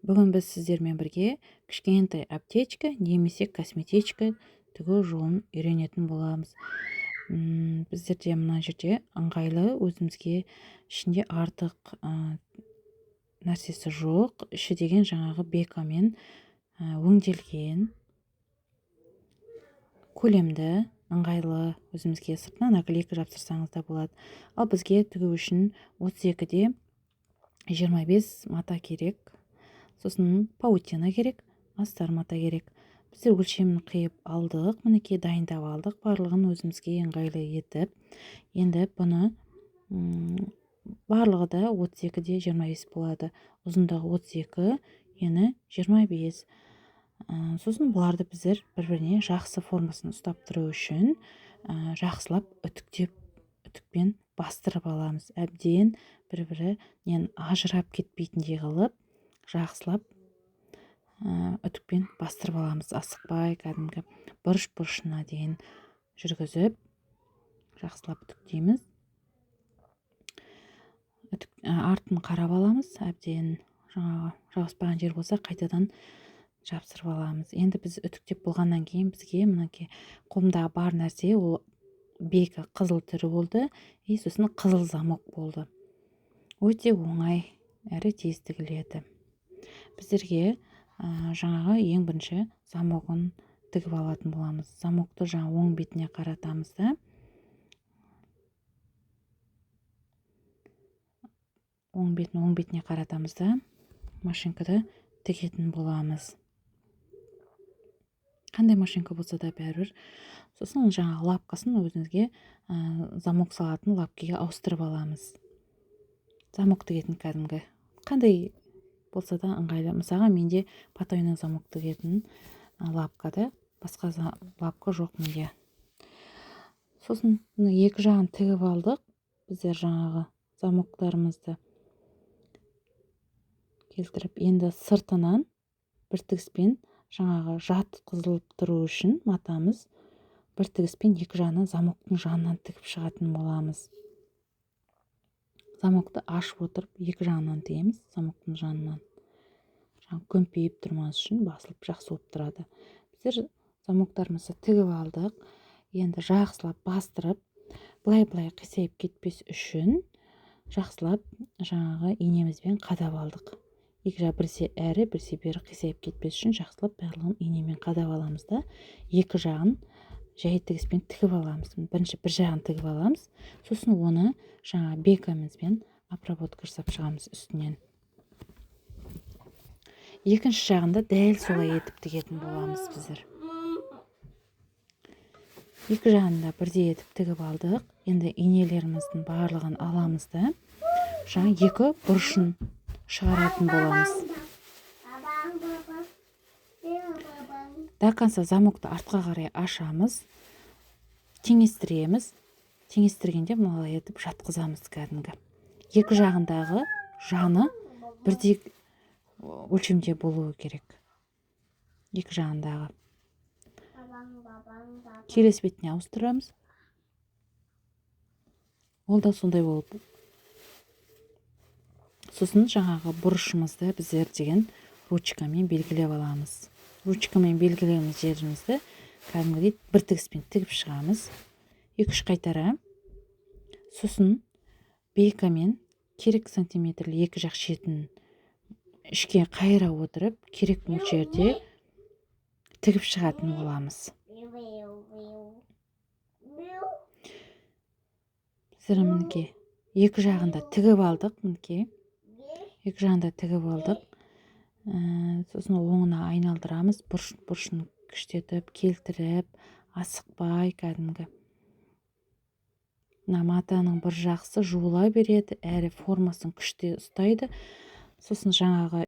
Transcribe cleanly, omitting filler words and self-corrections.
Бүгін біз сіздермен бірге кішкентай аптечка немесе косметичка тігу жолын үйренетін боламыз. Біздерде мына жерде ыңғайлы, өзімізге ішінде артық нәрсесі жоқ, іші деген жаңағы бекамен өңделген, көлемді, ыңғайлы, өзімізге сыртынан наклейка жапсырсаңыз да болады. Ал бізге тігу үшін 32-де 25 мата керек. Сосын паутина керек, астар мата керек. Біздер өлшемін қиып алдық, мінекей дайындап алдық, барлығын өзімізге ыңғайлы етіп. Енді бұны барлығы да 32-де 25 болады. Ұзындығы 32, ені 25. Сосын бұларды біздер бір-біріне жақсы формасын ұстап тұру үшін жақсылап үтікпен бастырып аламыз. Әбден бір-бірінен ажырап кетпейтіндей қылып, жақсылап үтікпен бастырып аламыз. Асықпай, кәдімгі бұрыш-бұрышына дейін жүргізіп, жақсылап үтіктейміз. Артын қарап аламыз. Әбден жабыспаған жер болса, қайтадан жапсырып аламыз. Енді біз үтіктеп болғаннан кейін бізге мінекей қолымдағы бар нәрсе ол бекі қызыл түрі болды, сосын қызыл замок болды. Өте оңай әрі тез тігіледі. Біздерге жаңағы ең бірінші замогын тігіп алатын боламыз. Замокты оң бетіне қаратамыз да, оң бетіне қаратамыз да, машинкада тігетін боламыз. Қандай машинка болса да бәрібір. Сосын жаңағы лапкасын өзіңізге замок салатын лапкаға ауыстырып аламыз. Замок тігетін кәдімгі қандай болса да ыңғайлы. Мысалға менде потайной замок тігетін лапкада, басқа лапка жоқ менде. Сосын екі жағын тігіп алдық. Біздер жаңағы замоктарымызды келтіріп, енді сыртынан бір тігіспен жаңағы жатқызылып тұру үшін матамыз бір тігіспен екі жағынан замоктың жанынан тігіп шығатын боламыз. Замокты ашып отырып, екі жағынан тігеміз, замоктың жанынан. Көмпейіп тұрмас үшін басылып жақсы болып тұрады. Біздер замоктарымызды тігіп алдық. Енді жақсылап бастырып, былай қисайып кетпес үшін жақсылап жаңағы инемізбен қадап алдық. Екі жақ бірсе әрі, бірсе бері қисайып кетпес үшін жақсылап барлығын инемен қадап аламыз да, екі жағын жай тігіспен тігіп аламыз. Бірінші бір жағын тігіп аламыз, сосын оны жаңа бекамызбен обработка жасап шығамыз үстінен. Екінші жағында дәл солай етіп тігетін боламыз біздер. Екі жағында бірдей етіп тігіп алдық. Енді инелеріміздің барлығын аламыз да, жаңа екі бұрышын шығаратын боламыз. До конца замокты артқа қарай ашамыз, теңестіреміз. Теңестіргенде мыналай етіп жатқызамыз кәдімгі. Екі жағындағы жаны бірдей өлшемде болуы керек. Екі жағындағы. Келесі бетіне ауыстырамыз. Ол да сондай болып. Сосын жаңағы бұрышымызды біздер деген ручкамен белгілеп аламыз. Ручкамен белгілеген жерімізді кәдімгідей бір тігіспен тігіп шығамыз. 2-3 қайтара. Сосын бекамен керек сантиметрлі екі жақ шетін ішке қайыра отырып, керек мөлшерде тігіп шығатын боламыз. Біздер мінекей екі жағында тігіп алдық, мінекей. Екі жағында тігіп алдық. Сосын оңына айналдырамыз, бұрышын күштетіп, келтіріп, асықпай кәдімгі. Матаның бір жақсы жуыла береді, әрі формасын күште ұстайды. Сосын жаңағы